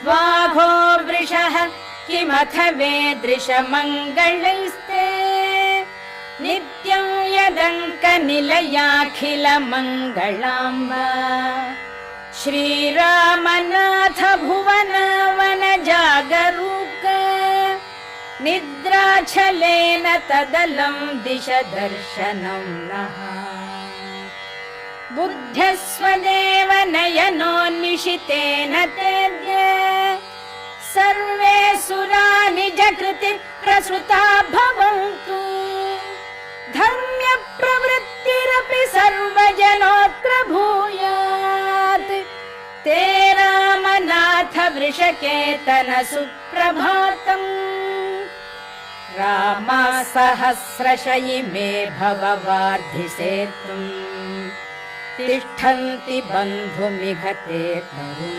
वाघो वृषः किमथ वेदृशमङ्गलैस्ते नित्यं यदङ्कनिलयाखिलमङ्गलाम्बा श्रीरामनाथ भुवनवन जागरूक निद्राच्छलेन तदलं दिश दर्शनं नः बुद्धस्वदेव नयनोन्निशितेन तेद्य सर्वे सुरा निजकृति प्रसृता भवन्तु धर्म्य प्रवृत्तिरपि सर्वजनोऽत्र भूयात् ते रामनाथ वृषकेतन सुप्रभातम् रामा सहस्रशयि मे भववार्धिसेतुम् तिष्ठन्ति बन्धुमिह ते तरुम्।